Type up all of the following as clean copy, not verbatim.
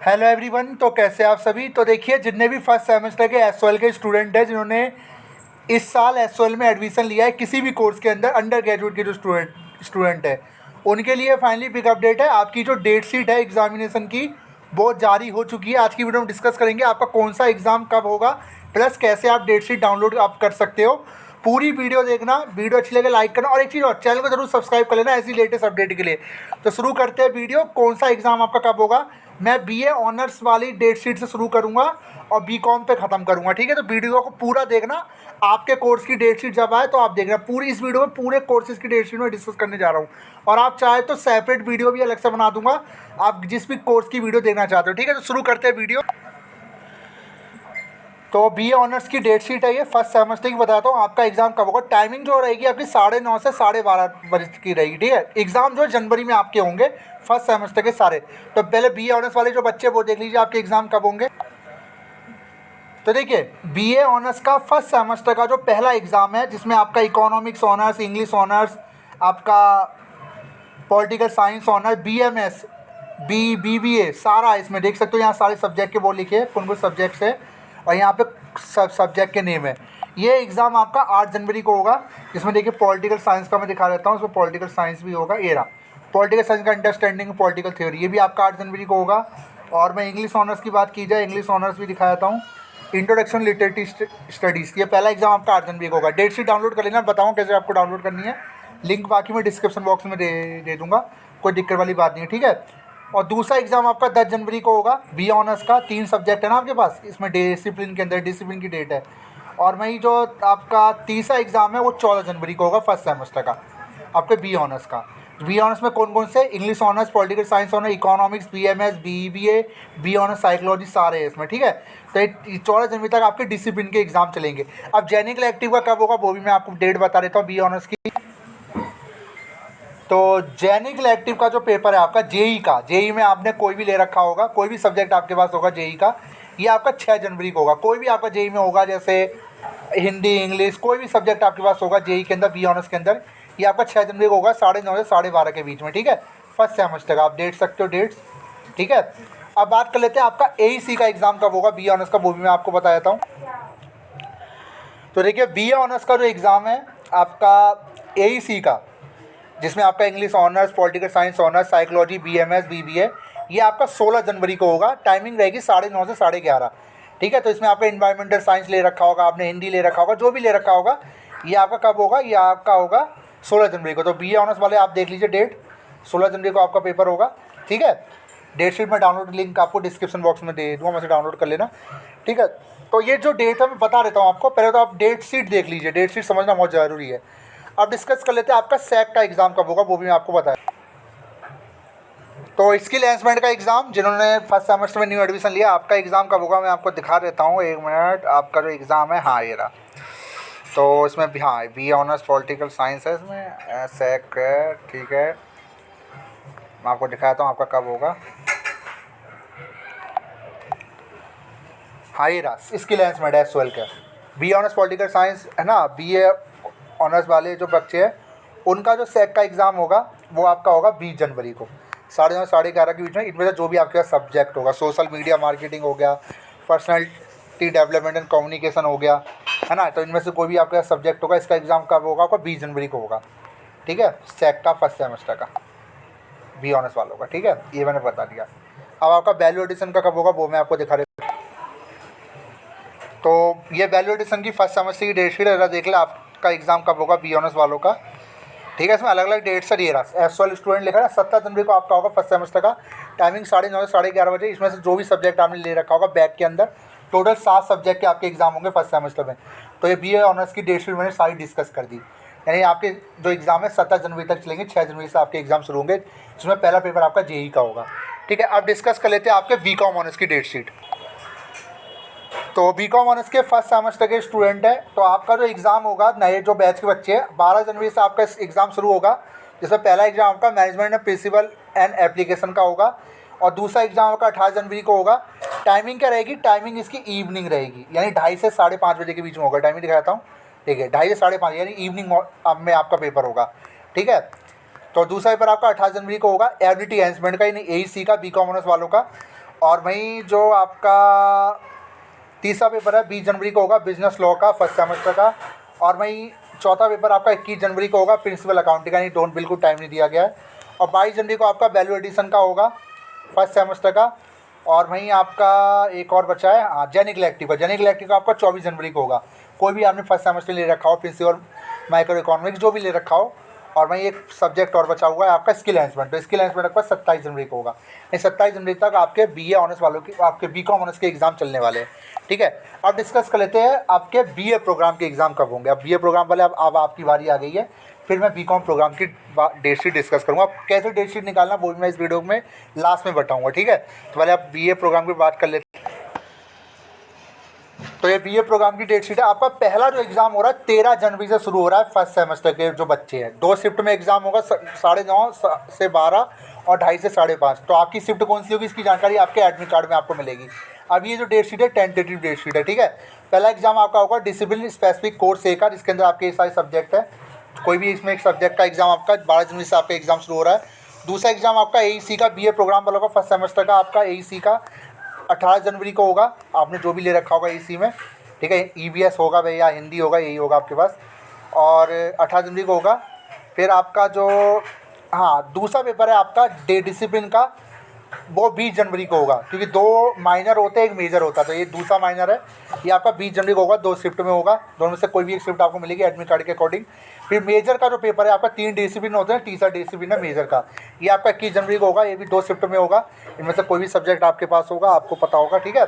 Hello everyone. तो कैसे आप सभी। तो देखिए, जितने भी फर्स्ट सेमेस्टर के एसओएल के स्टूडेंट हैं जिन्होंने इस साल एसओएल में एडमिशन लिया है किसी भी कोर्स के अंडर ग्रेजुएट के जो स्टूडेंट है उनके लिए फाइनली बिग अपडेट है। आपकी जो डेट शीट है एग्जामिनेशन की वो जारी हो चुकी है। आज की वीडियो में डिस्कस करेंगे आपका कौन सा एग्ज़ाम कब होगा, प्लस कैसे आप डेट शीट डाउनलोड आप कर सकते हो। पूरी वीडियो देखना, वीडियो अच्छी लगे लाइक करना और एक चीज़ और, चैनल को जरूर सब्सक्राइब कर लेना ऐसी लेटेस्ट अपडेट के लिए। तो शुरू करते हैं वीडियो। कौन सा एग्ज़ाम आपका कब होगा। मैं बीए ऑनर्स वाली डेट शीट से शुरू करूंगा और बीकॉम पे ख़त्म करूंगा, ठीक है। तो वीडियो को पूरा देखना। आपके कोर्स की डेट शीट जब आए तो आप देखना पूरी इस वीडियो में पूरे कोर्सेज की डेट शीट में डिस्कस करने जा रहा हूँ। और आप चाहे तो सेपरेट वीडियो भी अलग से बना दूंगा, आप जिस भी कोर्स की वीडियो देखना चाहते हो, ठीक है। तो शुरू करते हैं वीडियो। तो बीए ऑनर्स की डेट शीट है ये, फर्स्ट सेमेस्टर की बताता हूँ आपका एग्जाम कब होगा। टाइमिंग जो रहेगी आपकी 9:30 से 12:30 बजे की रहेगी, ठीक है। एग्जाम जो जनवरी में आपके होंगे फर्स्ट सेमेस्टर के सारे। तो पहले बीए ऑनर्स वाले जो बच्चे वो देख लीजिए आपके एग्जाम कब होंगे। तो देखिए, बीए ऑनर्स का फर्स्ट सेमेस्टर का जो पहला एग्जाम है जिसमें आपका इकोनॉमिक्स ऑनर्स, इंग्लिश ऑनर्स, आपका political science honours, BMS, BBA सारा इसमें देख सकते हो। यहाँ सारे सब्जेक्ट के वो लिखे हैं कौन कौन सब्जेक्ट्स है और यहाँ पे सब सब्जेक्ट के नेम है। ये एग्ज़ाम आपका 8 जनवरी को होगा। जिसमें देखिए पॉलिटिकल साइंस का मैं दिखा देता हूँ, उसमें पॉलिटिकल साइंस भी होगा। ये रहा पॉलिटिकल साइंस का अंडरस्टैंडिंग पॉलिटिकल थ्योरी, ये भी आपका 8 जनवरी को होगा। और मैं इंग्लिश ऑनर्स की बात की जाए, इंग्लिश ऑनर्स भी दिखा देता हूँ। इंट्रोडक्शन लिटरेचर स्टडीज़, ये पहला एग्जाम आपका 8 जनवरी को होगा। डेट शीट डाउनलोड कर लेना, बताऊँ कैसे आपको डाउनलोड करनी है। लिंक बाकी मैं डिस्क्रिप्शन बॉक्स में दे दूँगा, कोई दिक्कत वाली बात नहीं है, ठीक है। और दूसरा एग्जाम आपका 10 जनवरी को होगा बी ऑनर्स का। 3 सब्जेक्ट है ना आपके पास, इसमें डिसिप्लिन के अंदर डिसिप्लिन की डेट है। और वही जो आपका तीसरा एग्जाम है वो 14 जनवरी को होगा फर्स्ट सेमेस्टर का आपके बी ऑनर्स का। बी ऑनर्स में कौन कौन से, English honours, political science honours, economics, BMS, BBA, B honours psychology सारे हैं इसमें, ठीक है। तो 14 जनवरी तक आपके डिसिप्लिन के एग्जाम चलेंगे। अब जेनिकल एक्टिव का कब होगा वो भी मैं आपको डेट बता देता हूँ बी ऑनर्स की। तो जैनिक इलेक्टिव का जो पेपर है आपका जेई का, जेई में आपने कोई भी ले रखा होगा, कोई भी सब्जेक्ट आपके पास होगा जेई का, ये आपका 6 जनवरी को होगा। कोई भी आपका जेई में होगा, जैसे हिंदी, इंग्लिश, कोई भी सब्जेक्ट आपके पास होगा जेई के अंदर, बी ऑनर्स के अंदर, ये आपका 6 जनवरी को होगा 9:30 से 12:30 के बीच में, ठीक है। फर्स्ट सेमेस्टर का आप देख सकते हो डेट्स, ठीक है। अब बात कर लेते हैं आपका एईसी का एग्ज़ाम कब होगा बी ऑनर्स का, वो भी मैं आपको बता देता हूँ। तो देखिए, बी ऑनर्स का जो एग्ज़ाम है आपका एईसी का, जिसमें आपका English honours, political science honours, psychology, BMS, BBA, ये आपका 16 जनवरी को होगा। टाइमिंग रहेगी 9:30 से 11:30, ठीक है। तो इसमें आपका इन्वायरमेंटल साइंस ले रखा होगा, आपने हिंदी ले रखा होगा, जो भी ले रखा होगा, ये आपका कब होगा, ये आपका होगा 16 जनवरी को। तो बी ऑनर्स वाले आप देख लीजिए डेट, 16 जनवरी को आपका पेपर होगा, ठीक है। डेट शीट में डाउनलोड लिंक आपको डिस्क्रिप्शन बॉक्स में दे दूँगा, वहाँ से डाउनलोड कर लेना, ठीक है। तो ये जो डेट है मैं बता देता हूँ आपको, पहले तो आप डेट शीट देख लीजिए, डेट शीट समझना बहुत ज़रूरी है। अब डिस्कस कर लेते हैं आपका सैक का एग्ज़ाम कब होगा, वो भी मैं आपको बताया। तो स्किल एनहांसमेंट का एग्ज़ाम, जिन्होंने फर्स्ट सेमेस्टर में न्यू एडमिशन लिया, आपका एग्ज़ाम कब होगा मैं आपको दिखा देता हूँ, 1 मिनट। आपका जो एग्ज़ाम है, हाँ ये रहा। तो इसमें भी हाँ बी ऑनर्स पॉलिटिकल साइंस है, इसमें सैक है, ठीक है। मैं आपको दिखाता हूँ आपका कब होगा। हाँ ये रहा स्किल एनहांसमेंट है एसओएल का, बी ऑनर्स पॉलिटिकल साइंस है ना, बीए ऑनर्स वाले जो बच्चे हैं उनका जो सैक का एग्ज़ाम होगा वो आपका होगा 20 जनवरी को 9:30 से 11:30 के बीच में। इनमें से जो भी आपके पास सब्जेक्ट होगा, सोशल मीडिया मार्केटिंग हो गया, पर्सनैलिटी डेवलपमेंट एंड कम्युनिकेशन हो गया, है ना, तो इनमें से कोई भी आपके पास सब्जेक्ट होगा, इसका एग्ज़ाम कब होगा आपका 20 जनवरी को होगा, ठीक है। सैक का फर्स्ट सेमेस्टर का बी ऑनर्स वालों का, ठीक है, ये मैंने बता दिया। अब आपका वैल्यू एडिशन का कब होगा वो मैं आपको दिखा देता हूँ। तो ये वैल्यू एडिशन की फर्स्ट सेमेस्टर की डेट शीट है, देख ले आपका एग्ज़ाम कब होगा बी ऑनर्स वालों का, ठीक है। इसमें अलग अलग डेट्स है, ये रहा एसओएल स्टूडेंट लिखा है 17 जनवरी को आपका होगा फर्स्ट सेमेस्टर का। टाइमिंग 9:30 से 11:30 बजे। इसमें से जो भी सब्जेक्ट आपने ले रखा होगा बैग के अंदर, टोटल 7 सब्जेक्ट के आपके एग्जाम होंगे फर्स्ट सेमेस्टर में। तो ये बीए ऑनर्स की डेट शीट मैंने सारी डिस्कस कर दी। यानी आपके जो एग्ज़ाम है 17 जनवरी तक चलेंगे, 6 जनवरी से आपके एग्जाम शुरू होंगे, जिसमें पहला पेपर आपका जेई का होगा, ठीक है। अब डिस्कस कर लेते हैं आपके बीकॉम ऑनर्स की डेट शीट। तो बीकॉम ऑनर्स के फर्स्ट सेमेस्टर के स्टूडेंट है, तो आपका जो एग्ज़ाम होगा, नए जो बैच के बच्चे हैं, 12 जनवरी से आपका एग्ज़ाम शुरू होगा। जिसमें पहला एग्ज़ाम आपका management and principle and application का होगा और दूसरा एग्ज़ाम आपका 18 जनवरी को होगा। टाइमिंग क्या रहेगी, टाइमिंग इसकी इवनिंग रहेगी, यानी 2:30 से 5:30 बजे के बीच में होगा। टाइमिंग दिखाता हूँ, ठीक है, 2:30 से 5:30 यानी इवनिंग में आपका पेपर होगा, ठीक है। तो दूसरा पेपर आपका 18 जनवरी को होगा, एबिलिटी एनहांसमेंट का, यानी एईसी का, बीकॉम ऑनर्स वालों का। और वहीं जो आपका तीसरा पेपर है 20 जनवरी को होगा बिजनेस लॉ का फर्स्ट सेमेस्टर का। और वहीं चौथा पेपर आपका 21 जनवरी को होगा प्रिंसिपल अकाउंटिंग का, नहीं डोंट बिल्कुल टाइम नहीं दिया गया है। और 22 जनवरी को आपका वैल्यू एडिशन का होगा फर्स्ट सेमेस्टर का। और वहीं आपका एक और बचा है हाँ जेनिक इलेक्टिव का, जेनिक इलेक्टिव का आपका 24 जनवरी को होगा। कोई भी आपने फर्स्ट सेमेस्टर ले रखा हो प्रिंसिपल माइक्रो इकोनॉमिक्स जो भी ले रखा हो। और वहीं एक सब्जेक्ट और बचा हुआ है आपका स्किल एनहांसमेंट, तो स्किल एनहांसमेंट आपका 27 जनवरी को होगा। ये 27 जनवरी तक आपके बीए ऑनर्स वालों की आपके बीकॉम ऑनर्स के एग्ज़ाम चलने वाले हैं। ठीक है, अब डिस्कस कर लेते हैं आपके बीए प्रोग्राम के एग्ज़ाम कब होंगे। अब बीए प्रोग्राम वाले अब आपकी बारी आ गई है, फिर मैं बीकॉम प्रोग्राम की डेट शीट डिस्कस करूँगा। कैसे डेट शीट निकालना वो भी मैं इस वीडियो में लास्ट में बताऊँगा। ठीक है, तो पहले आप बीए प्रोग्राम की बात कर लेते हैं। तो ये बीए प्रोग्राम की डेट शीट है। आपका पहला जो एग्ज़ाम हो रहा है 13 जनवरी से शुरू हो रहा है फर्स्ट सेमेस्टर के जो बच्चे हैं। 2 शिफ्ट में एग्ज़ाम होगा 9:30 से 12 और 2:30 से 5:30। तो आपकी शिफ्ट कौन सी होगी इसकी जानकारी आपके एडमिट कार्ड में आपको मिलेगी। अब ये जो डेट शीट है टेंटेटिव डेट शीट है। ठीक है, पहला एग्जाम आपका होगा डिसिप्लिन स्पेसिफिक कोर्स ए का, जिसके अंदर आपके सारे सब्जेक्ट है। कोई भी इसमें एक सब्जेक्ट का एग्जाम आपका 12 जनवरी से आपका एग्जाम शुरू हो रहा है। दूसरा एग्जाम आपका एईसी का बीए प्रोग्राम वालों का फर्स्ट सेमेस्टर का आपका एईसी का 18 जनवरी को होगा। आपने जो भी ले रखा होगा एईसी में, ठीक है, ईवीएस होगा भाई या हिंदी होगा, यही होगा आपके पास। और 18 जनवरी को होगा। फिर आपका जो दूसरा पेपर है आपका डे डिसिप्लिन का, वो 20 जनवरी को होगा, क्योंकि 2 माइनर होते हैं एक मेजर होता है। तो ये दूसरा माइनर है, ये आपका 20 जनवरी को होगा। 2 शिफ्ट में होगा, दोनों में से कोई भी एक शिफ्ट आपको मिलेगी एडमिट कार्ड के अकॉर्डिंग। फिर मेजर का जो पेपर है आपका 3 डिसिप्लिन होते हैं, तीसरा डिसिप्लिन है मेजर का, ये आपका 21 जनवरी को होगा। ये भी 2 शिफ्ट में होगा, इनमें से कोई भी सब्जेक्ट आपके पास होगा, आपको पता होगा। ठीक है,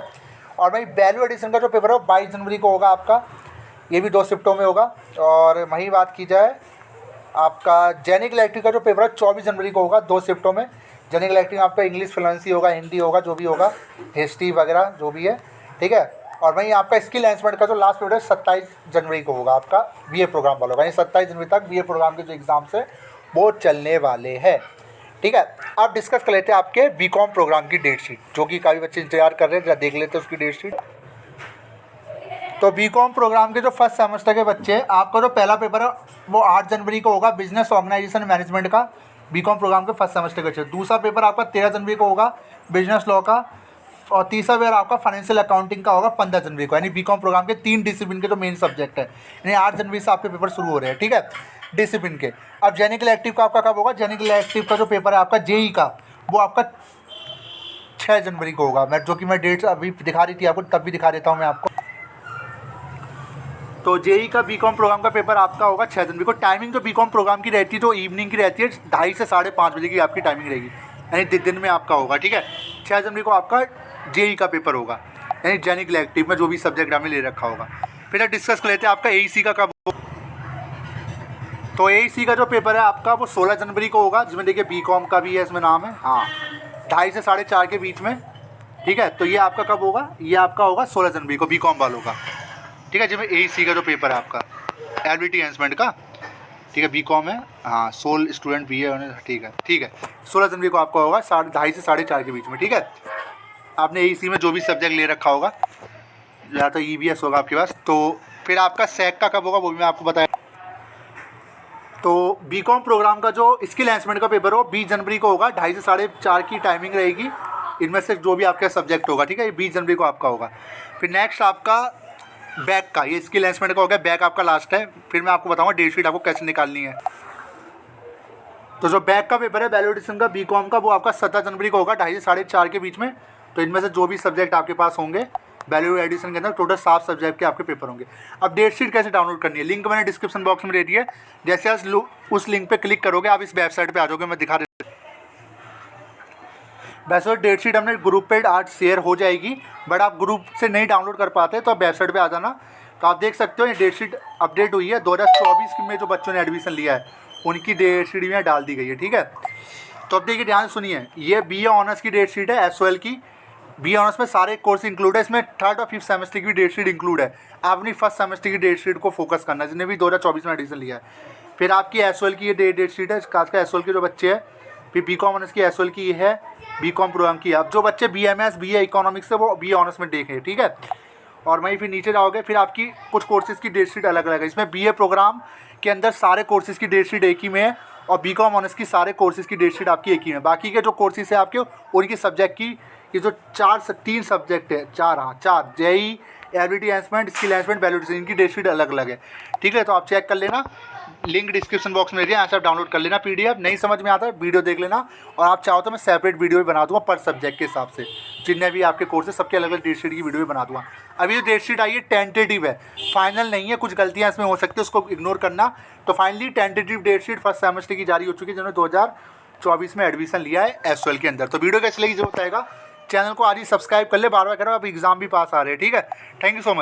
और भाई वैल्यू एडिशन का जो पेपर है 22 जनवरी को होगा आपका, ये भी 2 शिफ्टों में होगा। और वहीं बात की जाए आपका जेनिक इलेक्टिव का जो पेपर है 24 जनवरी को होगा, 2 शिफ्टों में। जेनिक इलेक्टिव आपका इंग्लिश फ्लुएंसी होगा, हिंदी होगा, जो भी होगा, हिस्ट्री वगैरह जो भी है। ठीक है, और वहीं आपका स्किल एनहांसमेंट का जो लास्ट पेपर है 27 जनवरी को होगा आपका बीए प्रोग्राम वाला होगा। यानी 27 जनवरी तक बीए प्रोग्राम के जो एग्ज़ाम्स है वो चलने वाले हैं। ठीक है, अब डिस्कस कर लेते हैं आपके बीकॉम प्रोग्राम की डेट शीट, जो कि काफ़ी बच्चे इंतजार कर रहे हैं, जरा देख लेते हैं उसकी डेट शीट। तो बीकॉम प्रोग्राम के जो फर्स्ट सेमेस्टर के बच्चे हैं, आपका जो पहला पेपर है वो 8 जनवरी को होगा बिजनेस ऑर्गेनाइजेशन मैनेजमेंट का, बीकॉम प्रोग्राम के फर्स्ट सेमेस्टर के बच्चे। दूसरा पेपर आपका 13 जनवरी को होगा बिजनेस लॉ का। और तीसरा पेपर आपका फाइनेंशियल अकाउंटिंग का होगा 15 जनवरी को। यानी बीकॉम प्रोग्राम के 3 डिसिप्लिन के जो मेन सब्जेक्ट है, यानी 8 जनवरी से आपके पेपर शुरू हो रहे हैं। ठीक है, डिसिप्लिन के। अब जेनिक इलेक्टिव का आपका कब होगा? जेनिक इलेक्टिव का जो पेपर है आपका जेई का, वो आपका 6 जनवरी को होगा। मैं जो कि मैं डेट्स अभी दिखा रही थी आपको, तब भी दिखा देता हूँ मैं आपको। तो जेई का बीकॉम प्रोग्राम का पेपर आपका होगा 6 जनवरी को। टाइमिंग जो बीकॉम प्रोग्राम की रहती है जो इवनिंग की रहती है 2:30 से 5:30 बजे की आपकी टाइमिंग रहेगी, यानी दिन में आपका होगा। ठीक है, 6 जनवरी को आपका जेई का पेपर होगा, यानी जेनिक इलेक्टिव में जो भी सब्जेक्ट आपने ले रखा होगा। फिर आप डिस्कस कर लेते हैं आपका एईसी का कब हो। तो एईसी का जो पेपर है आपका वो 16 जनवरी को होगा, जिसमें देखिए बीकॉम का भी है इसमें नाम है, 2:30 से 4:30 के बीच में। ठीक है, तो ये आपका कब होगा? ये आपका होगा 16 जनवरी को बीकॉम वालों का। ठीक है, जिसमें एईसी का जो पेपर है आपका एबिलिटी एनहांसमेंट का, ठीक है, बीकॉम है, सोल स्टूडेंट भी है। ठीक है, 16 जनवरी को आपका होगा 2:30 से 4:30 के बीच में। ठीक है, आपने एईसी में जो भी सब्जेक्ट ले रखा होगा, या तो ईवीएस होगा आपके पास। तो फिर आपका सैक का कब होगा वो भी मैं आपको बताया। तो बीकॉम प्रोग्राम का जो स्किल एनहांसमेंट का पेपर हो 20 जनवरी को होगा, 2:30 से 4:30 की टाइमिंग रहेगी। इनमें से जो भी आपका सब्जेक्ट होगा, ठीक है, ये 20 जनवरी को आपका होगा। फिर नेक्स्ट आपका बैक का, ये स्किल एनहांसमेंट का हो गया, बैक आपका लास्ट है। फिर मैं आपको बताऊंगा डेट शीट आपको कैसे निकालनी है। तो जो बैक का पेपर है वैल्यू एडिशन का बीकॉम का, वो आपका 17 जनवरी को होगा, 2:30 से 4:30 के बीच में। तो इनमें से जो भी सब्जेक्ट आपके पास होंगे वैल्यू एडिशन के अंदर टोटल 7 सब्जेक्ट के आपके पेपर होंगे। अब डेट शीट कैसे डाउनलोड करनी है, लिंक मैंने डिस्क्रिप्शन बॉक्स में दे दी है। जैसे आज उस लिंक पे क्लिक करोगे आप इस वेबसाइट पे आ जाओगे, मैं दिखा देता हूँ। वैसे डेट शीट हमने ग्रुप पे आज शेयर हो जाएगी, बट आप ग्रुप से नहीं डाउनलोड कर पाते तो आप वेबसाइट पे आ जाना। तो आप देख सकते हो ये डेट शीट अपडेट हुई है 2024 में, जो बच्चों ने एडमिशन लिया है उनकी डेट शीट यहाँ डाल दी गई है। ठीक है, तो अब देखिए ध्यान सुनिए, ये बीए ऑनर्स की डेट शीट है एसओएल की। बीए ऑनर्स में सारे कोर्स इंक्लूड है, इसमें 3rd और 5th सेमेस्टर की डेट शीट इंक्लूड है। आप अपनी फर्स्ट सेमेस्टर की डेट शीट को फोकस करना है, जिन्हें भी 2024 में एडमिशन लिया है। फिर आपकी एसओएल की ये डेट शीट है, खास कर एसओएल के जो बच्चे हैं। फिर बीकॉम ऑनर्स की एसओएल की है, बीकॉम प्रोग्राम की। अब जो बच्चे बीएमएस बीए इकोनॉमिक्स से वो बीए ऑनर्स में देखें। ठीक है, और वहीं फिर नीचे जाओगे, फिर आपकी कुछ कोर्सेज़ की डेट शीट अलग अलग है। इसमें बीए प्रोग्राम के अंदर सारे कोर्सेज़ की डेट शीट एक ही में है, और बीकॉम ऑनर्स की सारे कोर्सेज़ की डेट शीट आपकी एक ही में। बाकी के जो कोर्सेज़ है आपके उनकी सब्जेक्ट की ये जो 3 सब्जेक्ट है, 4 GE, ability enhancement, skill enhancement, valuation, इनकी डेट शीट अलग अलग है, ठीक है। तो आप चेक कर लेना, लिंक डिस्क्रिप्शन बॉक्स में दिया, यहाँ से आप डाउनलोड कर लेना पीडीएफ। नहीं समझ में आता वीडियो देख लेना, और आप चाहो तो मैं सेपरेट वीडियो भी बना दूँगा पर सब्जेक्ट के हिसाब से, जितने भी आपके कोर्स है सबके अलग अलग डेट शीट की वीडियो भी बना दूँगा। अभी जो डेट शीट आई है टेंटेटिव है, फाइनल नहीं है, कुछ गलतियाँ इसमें हो सकती है, उसको इग्नोर करना। तो finally tentative date sheet first semester की जारी हो चुकी है, जिन्होंने 2024 में एडमिशन लिया है एसओएल के अंदर। तो वीडियो कैसी लगी जो बताएगा, चैनल को आज ही सब्सक्राइब कर ले, बार बार करो, अब एग्जाम भी पास आ रहे हैं, ठीक है। Thank you so much.